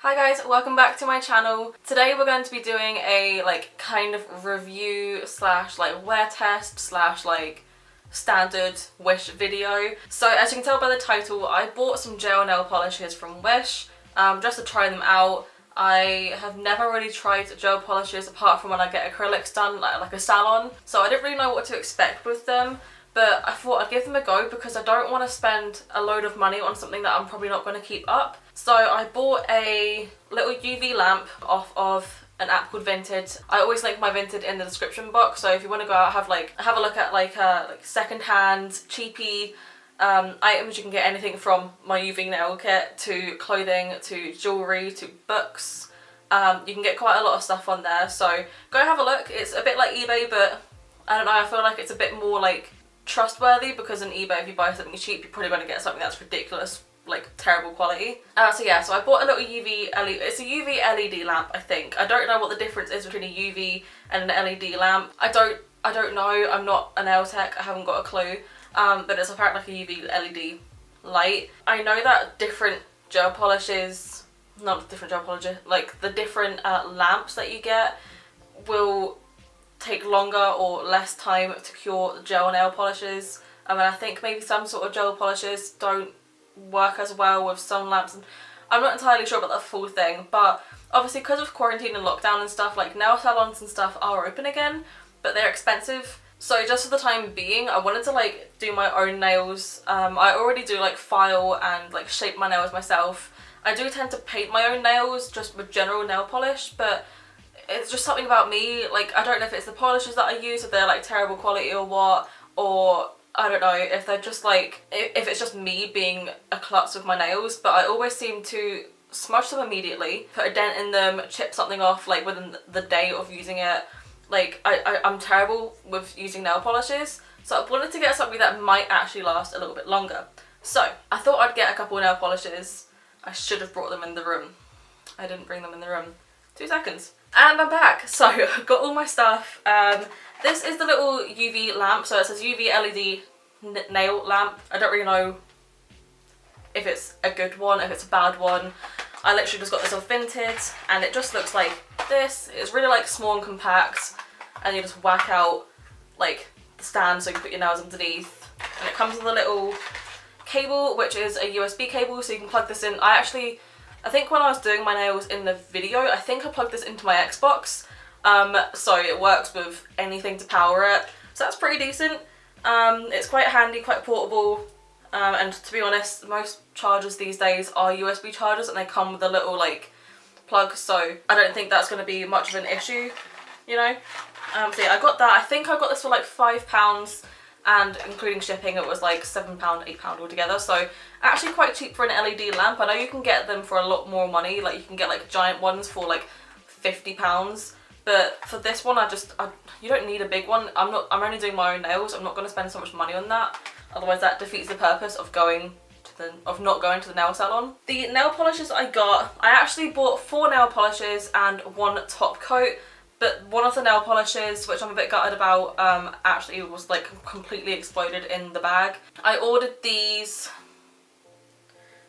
Hi guys, welcome back to my channel. Today we're going to be doing a kind of review slash wear test slash standard Wish video. So as you can tell by the title, I bought some gel nail polishes from Wish just to try them out. I have never really tried gel polishes apart from when I get acrylics done like a salon, so I didn't really know what to expect with them. But I thought I'd give them a go because I don't want to spend a load of money on something that I'm probably not going to keep up. So I bought a little UV lamp off of an app called Vinted. I always link my Vinted in the description box, so if you want to go out have a look at second-hand, cheapy items, you can get anything from my UV nail kit to clothing to jewellery to books. You can get quite a lot of stuff on there, so go have a look. It's a bit like eBay, but I don't know, I feel like it's a bit more trustworthy, because on eBay if you buy something cheap you're probably going to get something that's ridiculous, terrible quality. So I bought a little UV LED, it's a UV LED lamp I think. I don't know what the difference is between a UV and an LED lamp. I don't know, I'm not a nail tech, I haven't got a clue, but it's apparently like a UV LED light. I know that different gel polishes, not different gel polishes, the different lamps that you get will take longer or less time to cure the gel nail polishes. And I think maybe some sort of gel polishes don't work as well with some lamps. And I'm not entirely sure about the full thing, but obviously because of quarantine and lockdown and stuff, nail salons and stuff are open again, but they're expensive. So just for the time being, I wanted to do my own nails. I already do file and shape my nails myself. I do tend to paint my own nails just with general nail polish, but it's just something about me, I don't know if it's the polishes that I use, if they're terrible quality or what, or I don't know if they're just if it's just me being a klutz with my nails, but I always seem to smudge them immediately, put a dent in them, chip something off within the day of using it. I'm terrible with using nail polishes, so I wanted to get something that might actually last a little bit longer. So I thought I'd get a couple of nail polishes. I should have brought them in the room. I didn't bring them in the room. 2 seconds. And I'm back. So I've got all my stuff. This is the little UV lamp. So it says UV LED nail lamp. I don't really know if it's a good one, if it's a bad one. I literally just got this off Vinted and it just looks like this. It's really small and compact, and you just whack out the stand so you can put your nails underneath. And it comes with a little cable, which is a USB cable, so you can plug this in. I think when I was doing my nails in the video, I think I plugged this into my Xbox, so it works with anything to power it, so that's pretty decent. It's quite handy, quite portable, and to be honest, most chargers these days are USB chargers and they come with a little plug, so I don't think that's going to be much of an issue, you know. So yeah, I got that. I think I got this for £5, and including shipping it was £7, £8 altogether, so actually quite cheap for an LED lamp. I know you can get them for a lot more money, you can get giant ones for £50, but for this one you don't need a big one. I'm only doing my own nails, I'm not going to spend so much money on that, otherwise that defeats the purpose of not going to the nail salon. The nail polishes I got, I actually bought 4 nail polishes and 1 top coat. But one of the nail polishes, which I'm a bit gutted about, actually was completely exploded in the bag. I ordered these...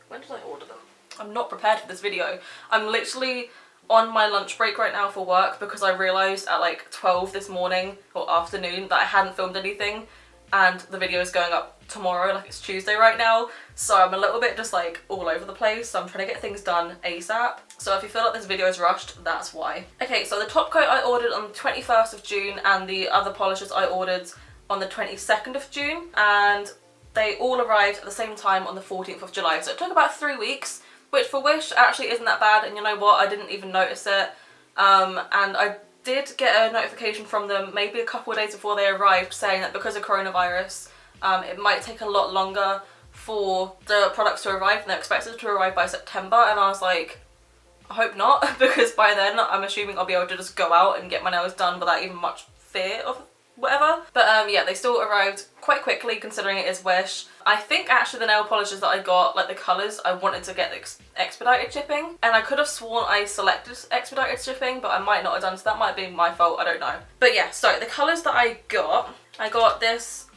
When did I order them? I'm not prepared for this video. I'm literally on my lunch break right now for work because I realised at 12 this morning or afternoon that I hadn't filmed anything, and the video is going up tomorrow, it's Tuesday right now, so I'm a little bit just all over the place, so I'm trying to get things done ASAP. So if you feel like this video is rushed, that's why. Okay, so the top coat I ordered on the 21st of June and the other polishes I ordered on the 22nd of June, and they all arrived at the same time on the 14th of July, so it took about 3 weeks, which for Wish actually isn't that bad, and you know what, I didn't even notice it, and I did get a notification from them maybe a couple of days before they arrived saying that because of coronavirus, it might take a lot longer for the products to arrive, and they're expected to arrive by September, and I was like, I hope not, because by then I'm assuming I'll be able to just go out and get my nails done without even much fear of whatever. But yeah, they still arrived quite quickly considering it is Wish. I think actually the nail polishes that I got, the colours, I wanted to get expedited shipping, and I could have sworn I selected expedited shipping, but I might not have done, so that might be my fault, I don't know. But yeah, so the colours that I got this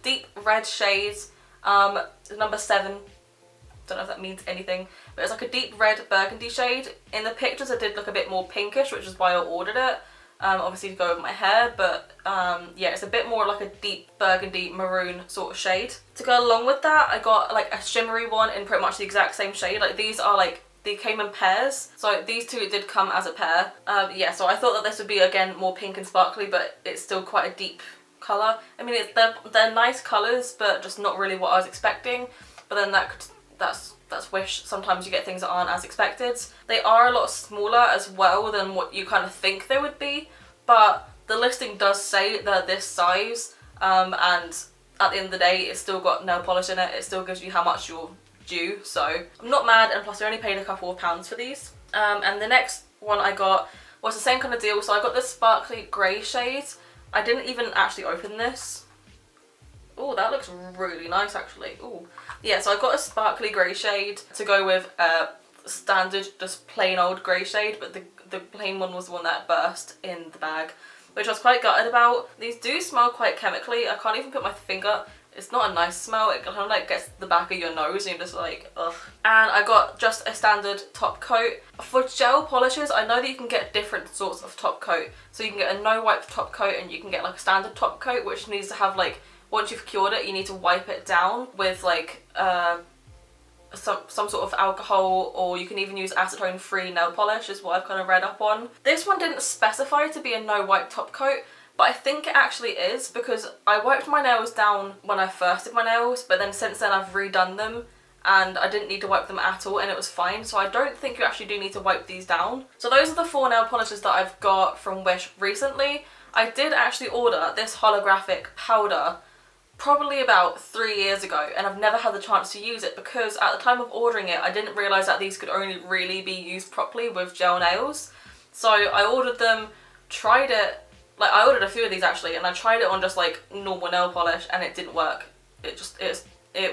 deep red shade, number 7 don't know if that means anything, but it's like a deep red burgundy shade. In the pictures it did look a bit more pinkish, which is why I ordered it. Obviously to go with my hair, but yeah, it's a bit more like a deep burgundy maroon sort of shade. To go along with that, I got like a shimmery one in pretty much the exact same shade. Like these are like, they came in pairs, so these two did come as a pair. Yeah, so I thought that this would be again more pink and sparkly, but it's still quite a deep colour. I mean, they're nice colours, but just not really what I was expecting. But then that's Wish. Sometimes you get things that aren't as expected. They are a lot smaller as well than what you kind of think they would be, but the listing does say they're this size, and at the end of the day it's still got nail polish in it. It still gives you how much you're due, so I'm not mad, and plus I only paid a couple of pounds for these. And the next one I got was the same kind of deal. So I got this sparkly grey shade. I didn't even actually open this. Oh, that looks really nice actually. Oh, yeah, so I got a sparkly grey shade to go with a standard, just plain old grey shade, but the plain one was the one that burst in the bag, which I was quite gutted about. These do smell quite chemically. I can't even put my finger. It's not a nice smell. It kind of like gets the back of your nose and you're just like, ugh. And I got just a standard top coat. For gel polishes, I know that you can get different sorts of top coat. So you can get a no wipe top coat, and you can get like a standard top coat, which needs to have like, once you've cured it, you need to wipe it down with like some sort of alcohol, or you can even use acetone free nail polish is what I've kind of read up on. This one didn't specify to be a no wipe top coat, but I think it actually is, because I wiped my nails down when I first did my nails, but then since then I've redone them and I didn't need to wipe them at all and it was fine. So I don't think you actually do need to wipe these down. So those are the 4 nail polishes that I've got from Wish recently. I did actually order this holographic powder probably about 3 years ago, and I've never had the chance to use it because at the time of ordering it I didn't realise that these could only really be used properly with gel nails. So I ordered them, tried it, like I ordered a few of these actually, and I tried it on just like normal nail polish and it didn't work. It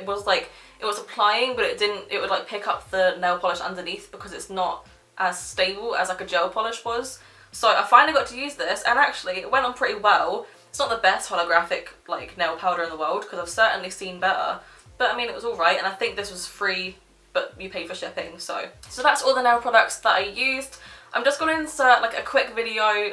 was like, it was applying, but it would like pick up the nail polish underneath because it's not as stable as like a gel polish was. So I finally got to use this, and actually it went on pretty well. It's not the best holographic like nail powder in the world, because I've certainly seen better, but I mean it was alright, and I think this was free, but you pay for shipping. So that's all the nail products that I used. I'm just going to insert like a quick video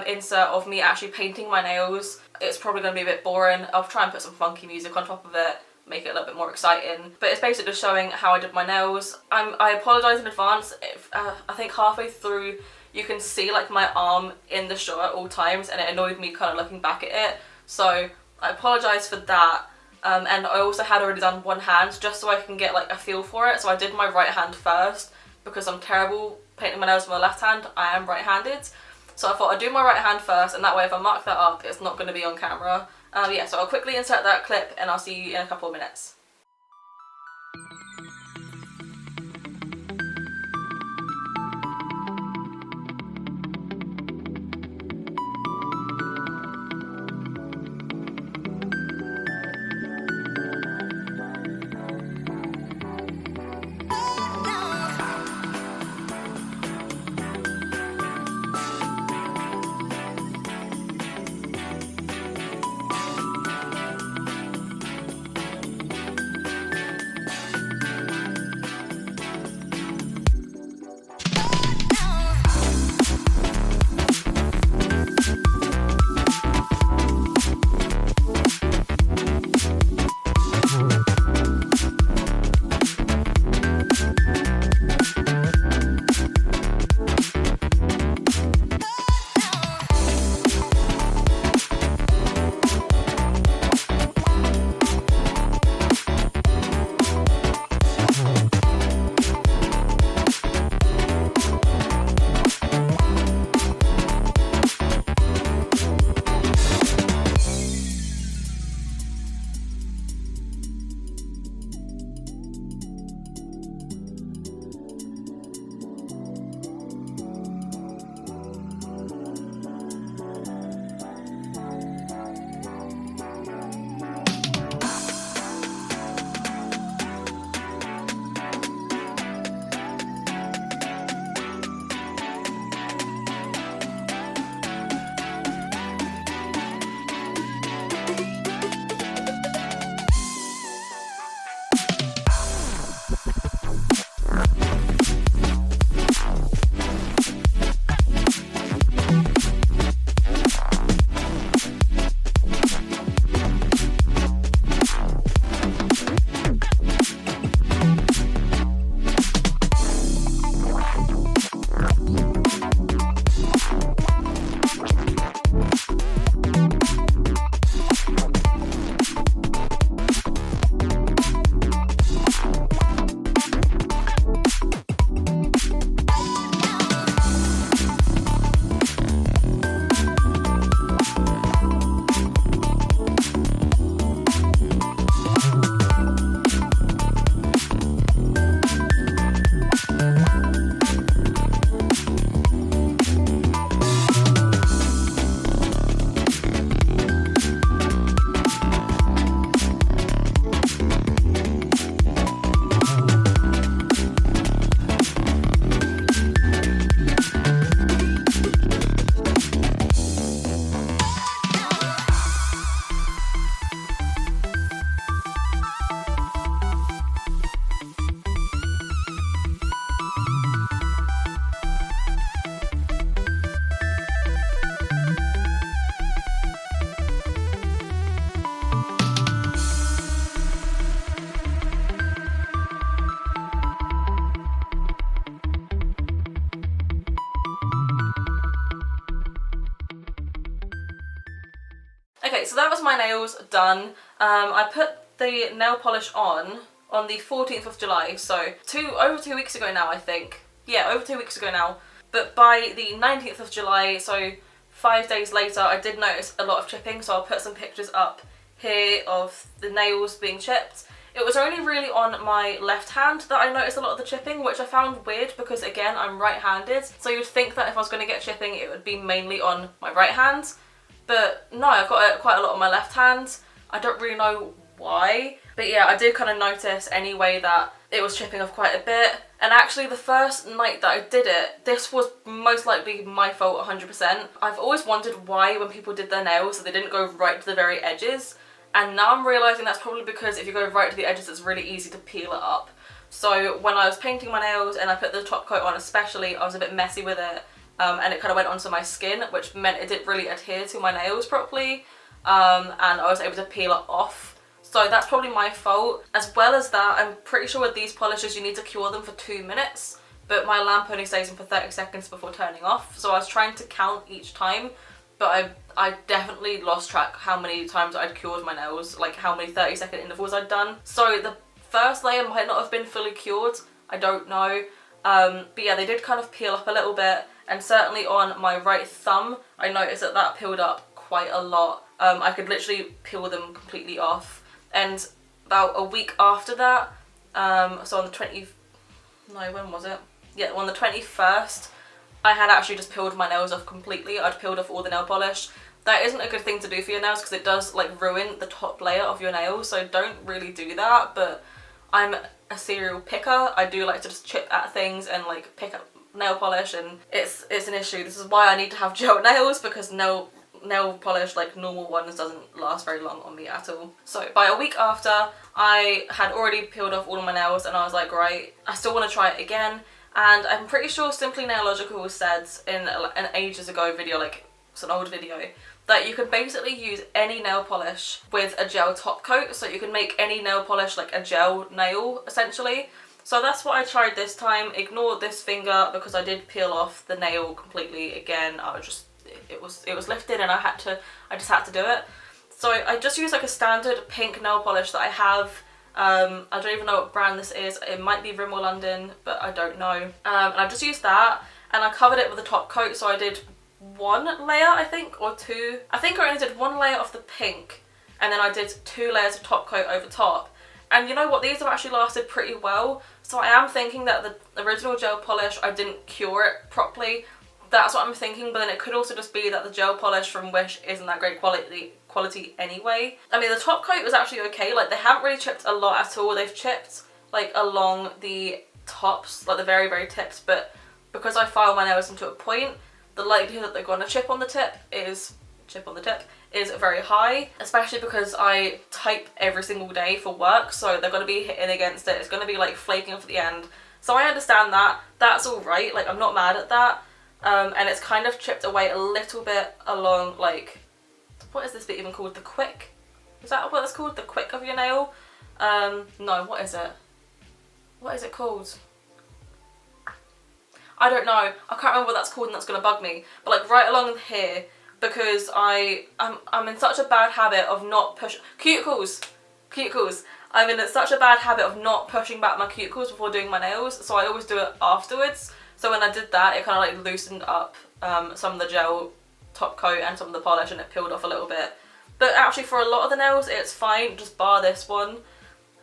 insert of me actually painting my nails. It's probably going to be a bit boring. I'll try and put some funky music on top of it, make it a little bit more exciting, but it's basically just showing how I did my nails. I apologise in advance if I think halfway through you can see like my arm in the shot at all times, and it annoyed me kind of looking back at it, so I apologise for that. And I also had already done one hand just so I can get like a feel for it, so I did my right hand first because I'm terrible painting my nails with my left hand. I am right-handed, so I thought I'd do my right hand first, and that way if I mark that up it's not going to be on camera. Yeah, so I'll quickly insert that clip and I'll see you in a couple of minutes. Okay, so that was my nails done. I put the nail polish on the 14th of July, so over 2 weeks ago now, I think. Yeah, over 2 weeks ago now. But by the 19th of July, so 5 days later, I did notice a lot of chipping, so I'll put some pictures up here of the nails being chipped. It was only really on my left hand that I noticed a lot of the chipping, which I found weird because, again, I'm right-handed. So you'd think that if I was going to get chipping, it would be mainly on my right hand. But no, I've got quite a lot on my left hand. I don't really know why. But yeah, I did kind of notice anyway that it was chipping off quite a bit. And actually the first night that I did it, this was most likely my fault 100%. I've always wondered why when people did their nails so they didn't go right to the very edges. And now I'm realising that's probably because if you go right to the edges, it's really easy to peel it up. So when I was painting my nails and I put the top coat on especially, I was a bit messy with it. And it kind of went onto my skin, which meant it didn't really adhere to my nails properly. And I was able to peel it off. So that's probably my fault. As well as that, I'm pretty sure with these polishes you need to cure them for 2 minutes, but my lamp only stays in for 30 seconds before turning off. So I was trying to count each time, but I definitely lost track how many times I'd cured my nails, like how many 30-second intervals I'd done. So the first layer might not have been fully cured, I don't know. But yeah, they did kind of peel up a little bit, and certainly on my right thumb, I noticed that that peeled up quite a lot. I could literally peel them completely off. And about a week after that, so on the when was it? Yeah, on the 21st, I had actually just peeled my nails off completely. I'd peeled off all the nail polish. That isn't a good thing to do for your nails because it does like ruin the top layer of your nails, so don't really do that. But I'm a serial picker. I do like to just chip at things and like pick up nail polish, and it's an issue. This is why I need to have gel nails, because nail polish, like normal ones, doesn't last very long on me at all. So by a week after, I had already peeled off all of my nails and I was like, right, I still want to try it again. And I'm pretty sure Simply Nailogical said in an ages ago video, like it's an old video, that you can basically use any nail polish with a gel top coat. So you can make any nail polish like a gel nail essentially. So that's what I tried this time. Ignore this finger because I did peel off the nail completely again. It was lifted and I just had to do it. So I just used like a standard pink nail polish that I have. I don't even know what brand this is. It might be Rimmel London, but I don't know. And I just used that and I covered it with a top coat. So I did 1 layer, I think, or 2. I think I only did 1 layer of the pink and then I did 2 layers of top coat over top. And you know what, these have actually lasted pretty well. So I am thinking that the original gel polish, I didn't cure it properly. That's what I'm thinking, but then it could also just be that the gel polish from Wish isn't that great quality anyway. I mean, the top coat was actually okay. Like, they haven't really chipped a lot at all. They've chipped like along the tops, like the very, very tips, but because I file my nails into a point, the likelihood that they're going to chip on the tip is very high, especially because I type every single day for work, so they're going to be hitting against it. It's going to be like flaking off at the end. So I understand that. That's all right. Like, I'm not mad at that. And it's kind of chipped away a little bit along, like, what is this bit even called? The quick? Is that what it's called? The quick of your nail? No, what is it? What is it called? I don't know. I can't remember what that's called and that's going to bug me. But like right along here, because I'm in such a bad habit of not cuticles. I'm in such a bad habit of not pushing back my cuticles before doing my nails, so I always do it afterwards. So when I did that, it kind of like loosened up some of the gel top coat and some of the polish, and it peeled off a little bit. But actually for a lot of the nails it's fine, just bar this one.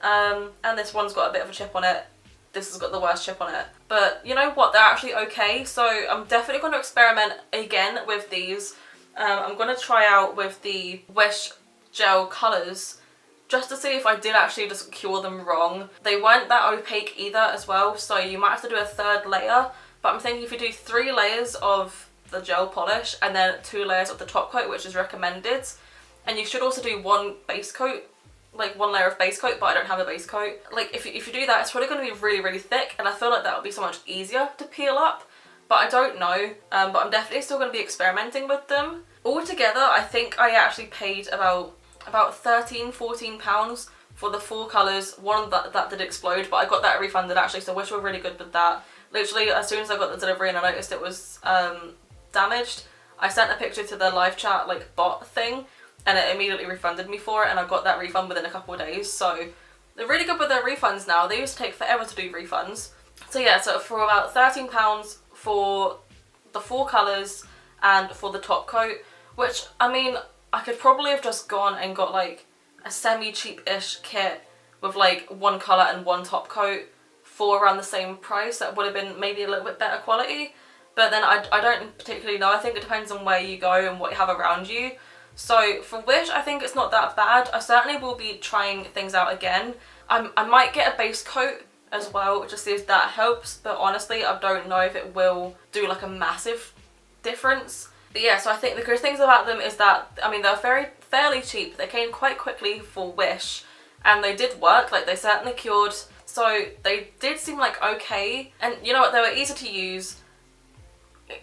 And this one's got a bit of a chip on it. This has got the worst chip on it. But you know what, they're actually okay. So I'm definitely going to experiment again with these. I'm going to try out with the Wish gel colours just to see if I did actually just cure them wrong. They weren't that opaque either as well, so you might have to do a 3rd layer. But I'm thinking if you do 3 layers of the gel polish and then 2 layers of the top coat, which is recommended, and you should also do 1 base coat, like 1 layer of base coat, but I don't have a base coat. Like if you do that, it's probably going to be really, really thick, and I feel like that would be so much easier to peel up, but I don't know. But I'm definitely still going to be experimenting with them. Altogether, I think I actually paid about £13–14 for the 4 colours. One that did explode, but I got that refunded actually, so Wish were really good with that. Literally, as soon as I got the delivery and I noticed it was damaged, I sent a picture to the live chat like bot thing, and it immediately refunded me for it, and I got that refund within a couple of days. So they're really good with their refunds now. They used to take forever to do refunds. So yeah, so for about £13 for the 4 colours and for the top coat, which, I mean, I could probably have just gone and got like a semi-cheap-ish kit with like 1 colour and 1 top coat for around the same price. That would have been maybe a little bit better quality. But then I don't particularly know. I think it depends on where you go and what you have around you. So for Wish, I think it's not that bad. I certainly will be trying things out again. I might get a base coat as well, just see if that helps. But honestly, I don't know if it will do like a massive difference. But yeah, so I think the good things about them is that, I mean, they're fairly cheap. They came quite quickly for Wish, and they did work. Like, they certainly cured. So they did seem like okay. And you know what? They were easy to use.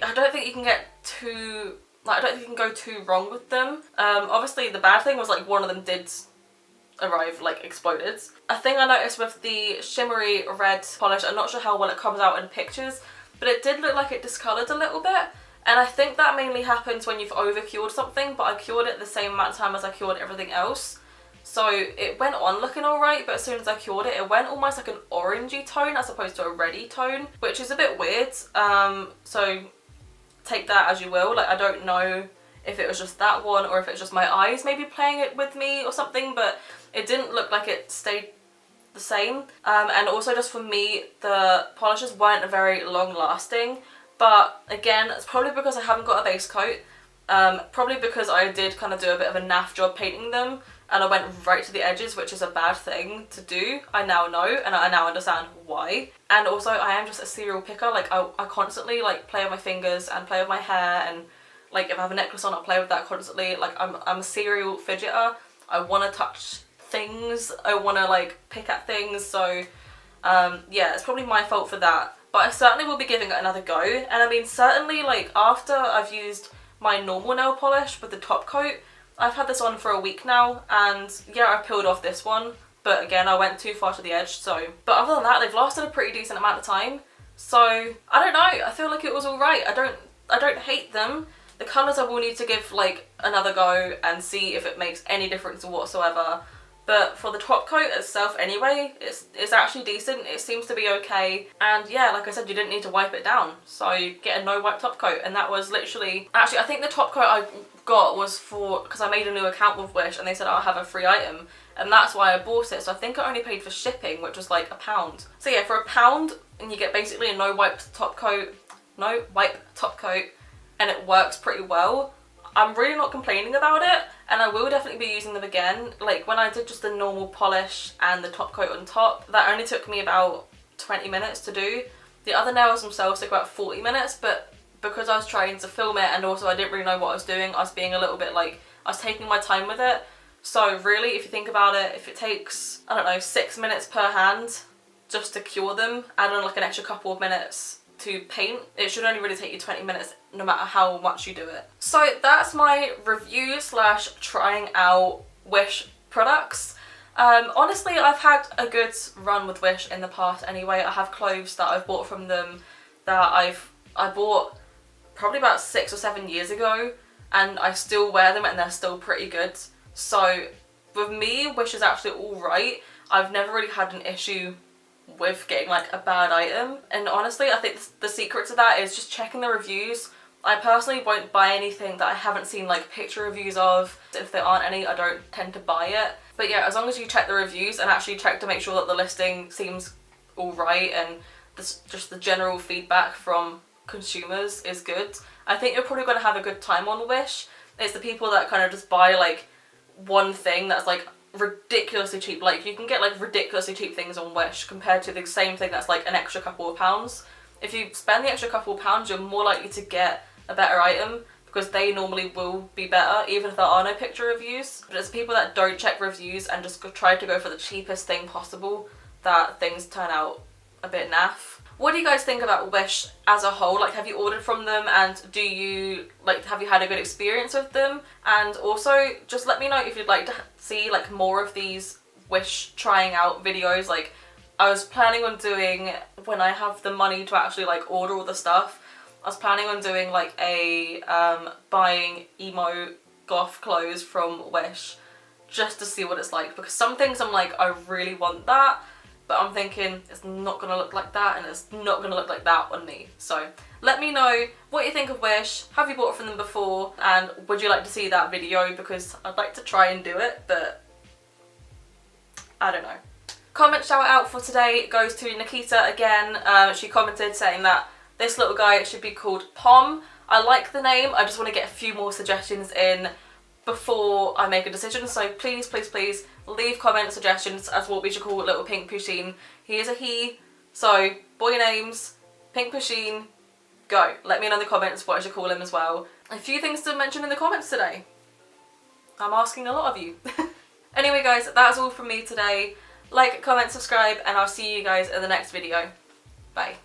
I don't think you can get too, like, I don't think you can go too wrong with them. Obviously the bad thing was like one of them did arrive, like, exploded. A thing I noticed with the shimmery red polish, I'm not sure how well it comes out in pictures, but it did look like it discoloured a little bit. And I think that mainly happens when you've over cured something, but I cured it the same amount of time as I cured everything else. So it went on looking alright, but as soon as I cured it, it went almost like an orangey tone as opposed to a reddy tone, which is a bit weird. So take that as you will. Like, I don't know if it was just that one or if it's just my eyes maybe playing it with me or something, but it didn't look like it stayed the same. And also just for me, the polishes weren't very long lasting, but again, it's probably because I haven't got a base coat. Probably because I did kind of do a bit of a naff job painting them, and I went right to the edges, which is a bad thing to do. I now know, and I now understand why. And also, I am just a serial picker. Like, I constantly like play with my fingers and play with my hair, and like if I have a necklace on, I'll play with that constantly. Like, I'm a serial fidgeter. I want to touch things. I want to like pick at things. So yeah, it's probably my fault for that. But I certainly will be giving it another go. And I mean, certainly like after I've used my normal nail polish with the top coat, I've had this on for a week now, and yeah, I peeled off this one, but again, I went too far to the edge, so. But other than that, they've lasted a pretty decent amount of time, so I don't know, I feel like it was alright. I don't hate them. The colours I will need to give like another go and see if it makes any difference whatsoever. But for the top coat itself anyway, it's actually decent. It seems to be okay. And yeah, like I said, you didn't need to wipe it down. So you get a no wipe top coat, and that was literally, actually I think the top coat I got was for, because I made a new account with Wish and they said I'll have a free item, and that's why I bought it. So I think I only paid for shipping, which was like £1. So yeah, for £1 and you get basically a no wipe top coat, and it works pretty well. I'm really not complaining about it, and I will definitely be using them again. Like when I did just the normal polish and the top coat on top, that only took me about 20 minutes to do. The other nails themselves took about 40 minutes, but because I was trying to film it and also I didn't really know what I was doing, I was being a little bit like, I was taking my time with it. So really, if you think about it, if it takes, I don't know, 6 minutes per hand just to cure them, add on like an extra couple of minutes to paint, it should only really take you 20 minutes no matter how much you do it. So that's my review slash trying out Wish products. Honestly, I've had a good run with Wish in the past anyway. I have clothes that I've bought from them that I bought probably about 6 or 7 years ago, and I still wear them and they're still pretty good. So with me, Wish is actually alright. I've never really had an issue with getting like a bad item, and honestly I think the secret to that is just checking the reviews. I personally won't buy anything that I haven't seen like picture reviews of. If there aren't any, I don't tend to buy it. But yeah, as long as you check the reviews and actually check to make sure that the listing seems alright and just the general feedback from consumers is good, I think you're probably going to have a good time on Wish. It's the people that kind of just buy like one thing that's like ridiculously cheap. Like, you can get like ridiculously cheap things on Wish compared to the same thing that's like an extra couple of pounds. If you spend the extra couple of pounds, you're more likely to get a better item because they normally will be better even if there are no picture reviews. But it's people that don't check reviews and just try to go for the cheapest thing possible that things turn out a bit naff. What do you guys think about Wish as a whole? Like, have you ordered from them, and do you like, have you had a good experience with them? And also just let me know if you'd like to see like more of these Wish trying out videos. Like, I was planning on doing, when I have the money to actually like order all the stuff, I was planning on doing like a buying emo goth clothes from Wish just to see what it's like, because some things I'm like, I really want that, but I'm thinking it's not gonna look like that and it's not gonna look like that on me. So let me know what you think of Wish. Have you bought from them before, and would you like to see that video, because I'd like to try and do it, but I don't know. Comment shout out for today goes to Nikita again. She commented saying that this little guy should be called Pom. I like the name, I just want to get a few more suggestions in before I make a decision, so please, please, please leave comment suggestions as what we should call little pink Pusheen. He is a he, so boy names, pink Pusheen, go. Let me know in the comments what I should call him as well. A few things to mention in the comments today. I'm asking a lot of you. Anyway guys, that's all from me today. Like, comment, subscribe, and I'll see you guys in the next video. Bye.